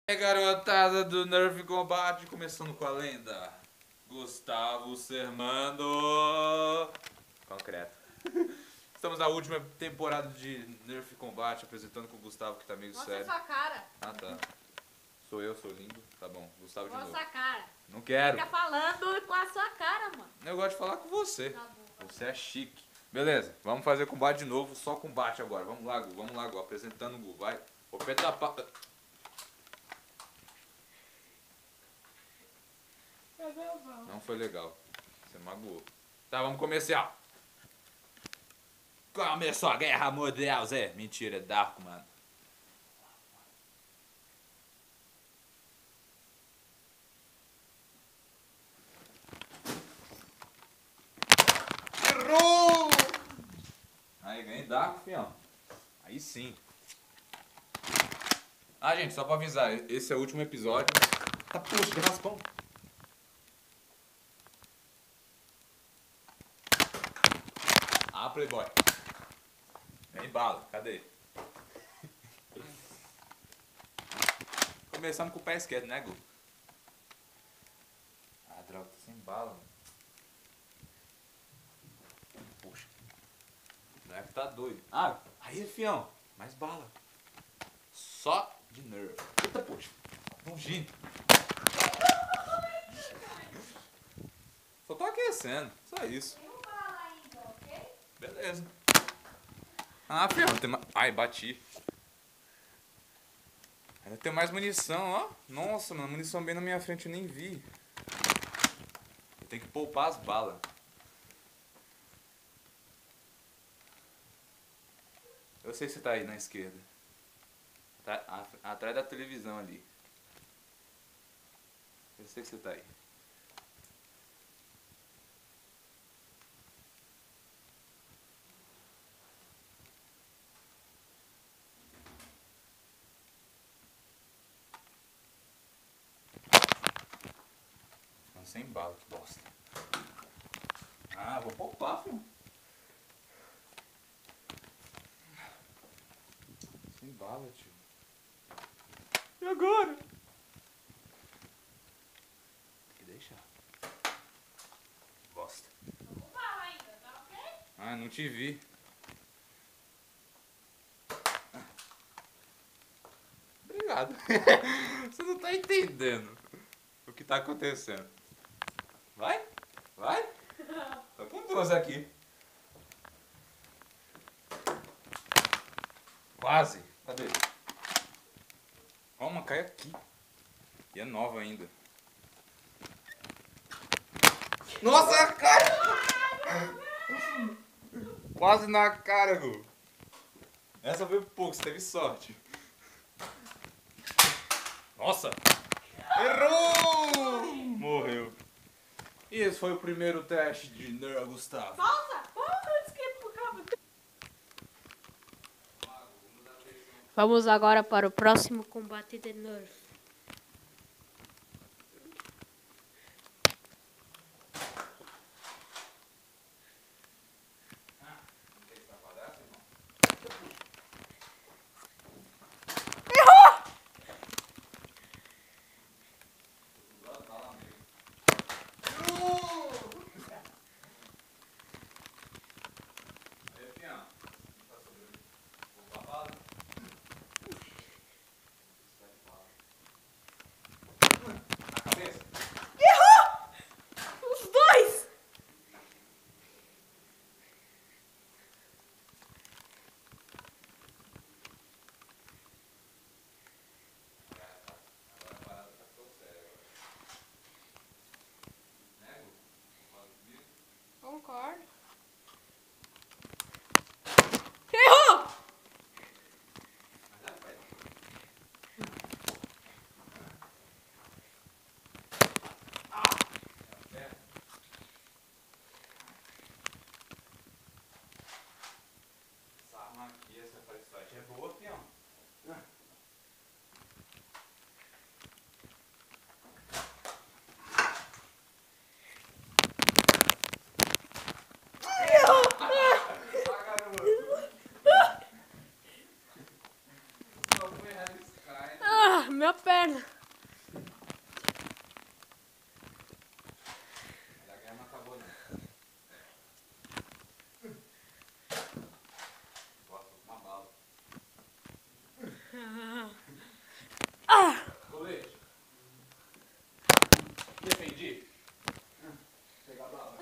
E aí, garotada do Nerf Combate, começando com a lenda Gustavo Sermando concreto. Estamos na última temporada de Nerf Combate, apresentando com o Gustavo, que tá meio Mostra sério. sua cara. Ah, tá. Sou eu, sou lindo. Tá bom, Gustavo de Mostra novo. sua cara. Não quero. Fica falando com a sua cara, mano. Eu gosto de falar com você. Tá bom. Você é chique. Beleza, vamos fazer combate de novo, só combate agora. Vamos lá, Gu, apresentando o Gu, vai. O pé da pa... Não foi legal. Você magoou. Tá, vamos começar. Começou a guerra mundial, Zé. Mentira, é Darko, mano. Errou! Aí, ganhei Darko, fião. Aí sim. Ah, gente, só pra avisar, esse é o último episódio. Tá, puxa, que raspão. Ah, Playboy. Vem bala, cadê? Começamos com o pé esquerdo, né, Gu? Ah, droga, tá sem bala, mano. Poxa. O moleque tá doido. Ah, aí, fião. Mais bala. Só de nerf. Eita, poxa. Nojento. Só tô aquecendo. Só isso. Tem um bala ainda, ok? Beleza. Ah, fião, tem mais... Ai, bati. Ainda tem mais munição, ó. Nossa, mano, munição bem na minha frente, eu nem vi. Tem que poupar as balas. Eu sei que você tá aí na esquerda. Tá atrás da televisão ali. Eu sei que você tá aí. Ficando sem bala, que bosta. Ah, vou poupar, filho. Sem bala, tio. E agora? Tem que deixar. Bosta. Um bala ainda, tá ok? Ah, não te vi. Obrigado. Você não tá entendendo o que tá acontecendo. Vai? Vai? Tô com duas aqui. Quase. Cadê? Ó, uma cai aqui. E é nova ainda. Nossa, cara! Quase na cara, Gu. Essa foi pouco, você teve sorte. Nossa! Errou! Morreu. E esse foi o primeiro teste de Nerf Gustavo. Pausa! Pausa antes que ele acaba. Vamos agora para o próximo combate de Nerf. perna. A guerra não acabou, não. Gosto com uma bala. Colete. Defendi. Pega a bala.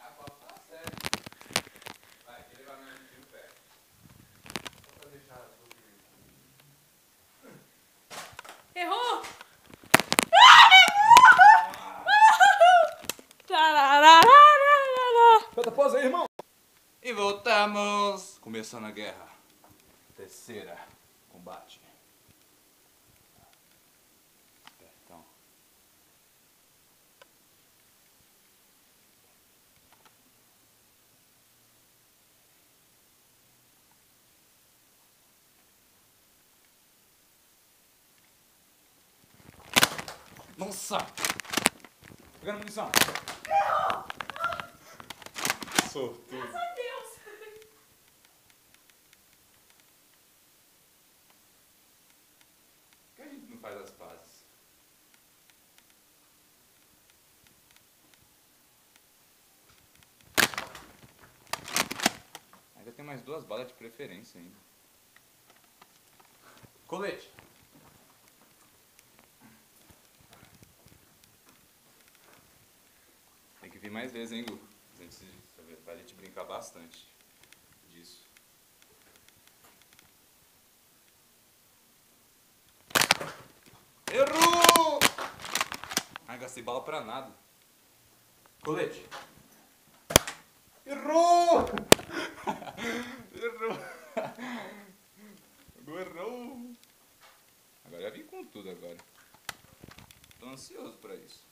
A bala tá séria. Vai, aquele vai me no pé. Só pra deixar a sua Errou! Canta pós aí, irmão. E voltamos! Começando a guerra. Terceira combate. Então. Nossa! Pegando munição. Sortudo. Graças a Deus! Por que a gente não faz as pazes? Ainda tem mais 2 balas de preferência ainda. Colete! Tem que vir mais vezes, hein, Gu? Pra gente brincar bastante disso. Errou! Ai, gastei bala pra nada. Colete. Errou! Errou! Errou! Agora eu vim com tudo agora. Tô ansioso pra isso.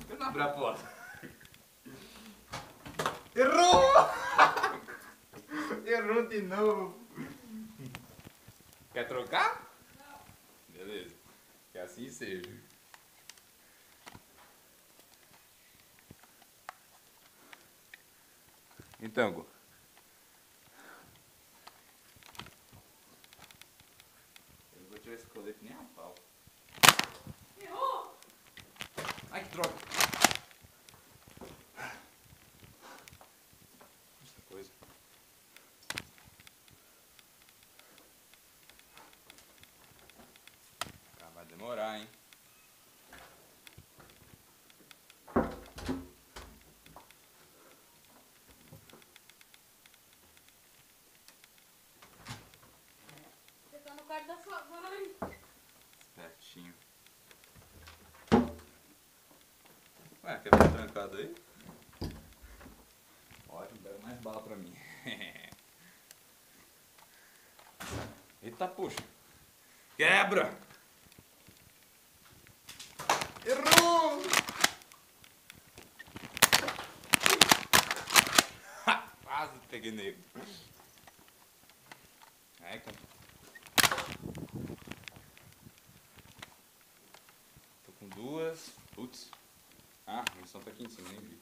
Eu não abri a porta. Errou! Errou de novo. Quer trocar? Não. Beleza. Que assim seja. Então, Gu. Eu não vou tirar esse colete nem a pau. Errou! Ai, que droga. Essa coisa. Ah, vai demorar, hein? Você tá no quarto da sua mãe. Espertinho. Ué, quer ver trancado aí? Ótimo, pega mais bala pra mim. Eita, puxa. Quebra! Errou! Quase peguei nele. Ai, cara. Tô com 2. Putz. Ah, a munição tá aqui em cima, nem vi.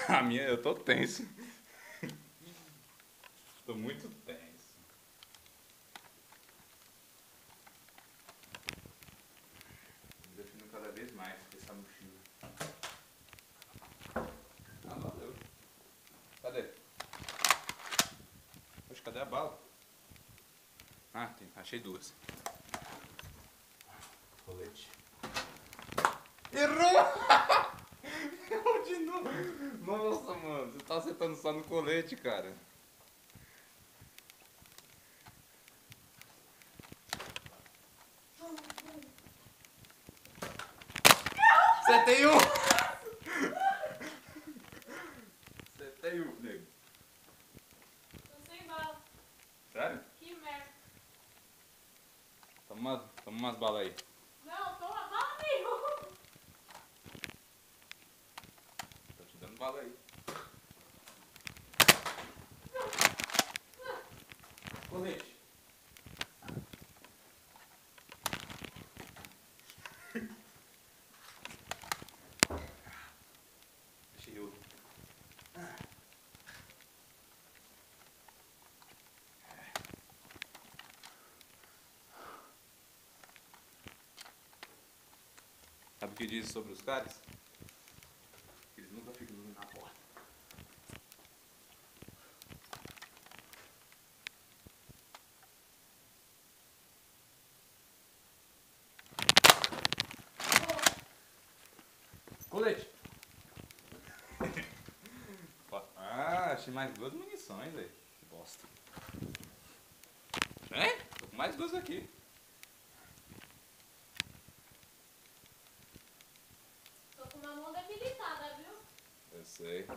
A minha, eu tô tenso. Tô muito tenso. Tô definindo cada vez mais essa mochila. Ah, valeu. Cadê? Poxa, cadê a bala? Ah, tem, achei 2. Colete. Errou! Errou de novo. Nossa, mano, você tá acertando só no colete, cara. Acertei um! Acertei um, nego. Tô sem bala. Sério? Que merda. Toma umas balas aí. Não, toma bala nenhuma. Tô te dando bala aí. Colete. Achei outro. Sabe o que diz sobre os caras? Eles nunca ficam na porta. Colete! Ah, achei mais 2 munições, velho. Que bosta. É? Tô com mais 2 aqui. Tô com uma mão debilitada, viu? Eu sei.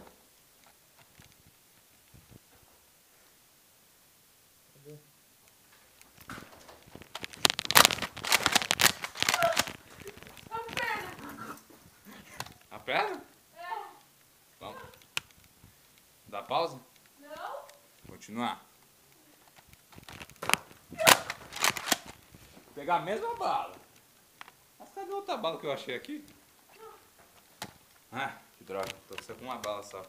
A perna? É. Vamos. Dá pausa? Não? Continuar. Vou pegar a mesma bala. Mas cadê a outra bala que eu achei aqui? Ah, que droga. Tô só com uma bala só.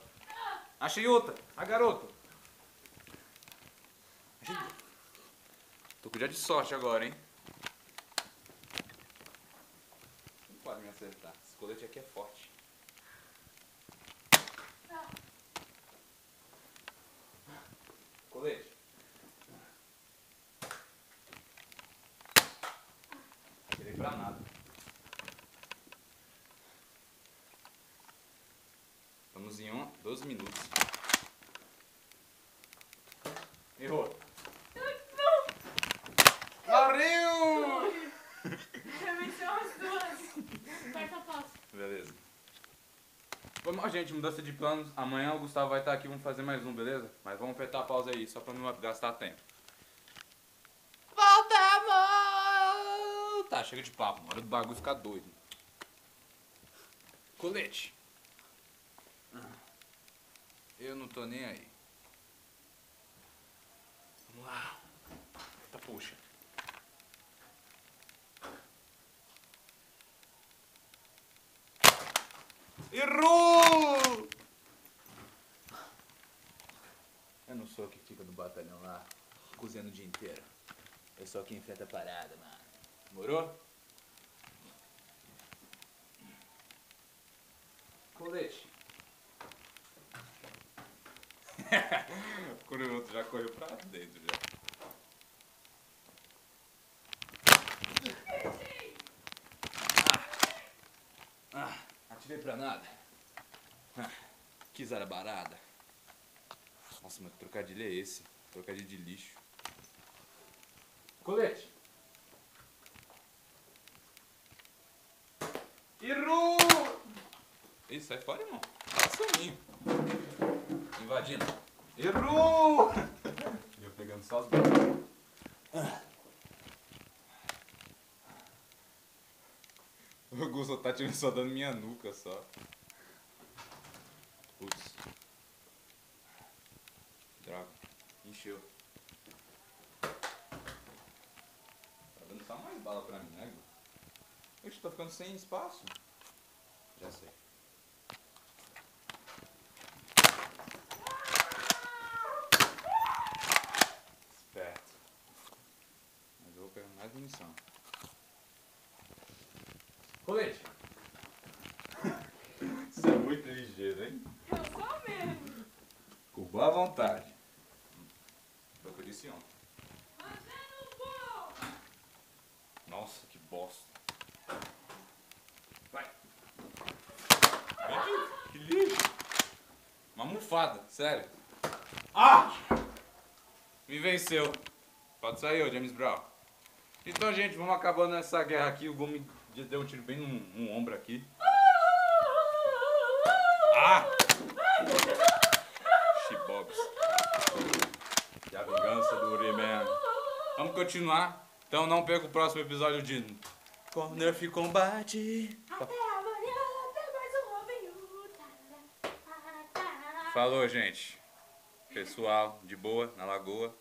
Achei outra. A garota. Achei... Tô com dia de sorte agora, hein? Não pode me acertar. Esse colete aqui é forte. Colete. Não tirei pra nada. Estamos em 12 minutos. Errou. Valeu! Remeteu as duas. Aperta a pausa. Beleza. Foi mal, gente, mudança de planos. Amanhã o Gustavo vai estar aqui, vamos fazer mais um, beleza? Mas vamos apertar a pausa aí, só pra não gastar tempo. Voltamos! Tá, chega de papo, na hora do bagulho ficar doido. Colete. Eu não tô nem aí. Vamos lá. Tá, puxa. Errou! Eu não sou o que fica no batalhão lá, cozinhando o dia inteiro. Eu sou quem enfrenta a parada, mano. Morou? Colete. O outro já correu pra dentro já. Atirei pra nada. Que zara barada. Nossa, mas que trocadilho é esse? Trocadilho de lixo. Colete. Errou! Ih, sai fora, irmão. Passa o mim. Invadindo. Errou! Eu pegando só as bolas. O Gusto tá só dando minha nuca só. Putz. Droga. Encheu. Tá dando só mais bala pra mim, né? Oxe, tô ficando sem espaço. Já sei. Esperto. Mas eu vou pegar mais munição. Colete. Você é muito ligeiro, hein? Eu sou mesmo. Com boa vontade. Foi o que eu disse ontem. Nossa, que bosta. Vai. Que lixo. Uma almofada, sério. Ah! Me venceu. Pode sair, ô James Brown. Então, gente, vamos acabando essa guerra aqui. O Gomes deu um tiro bem no ombro aqui. Ah! Xibobs. E a vingança do Uriman. Vamos continuar. Então não perca o próximo episódio de Nerf Combate. Até amanhã, até mais um Robin Hood. Falou, gente. Pessoal, de boa, na lagoa.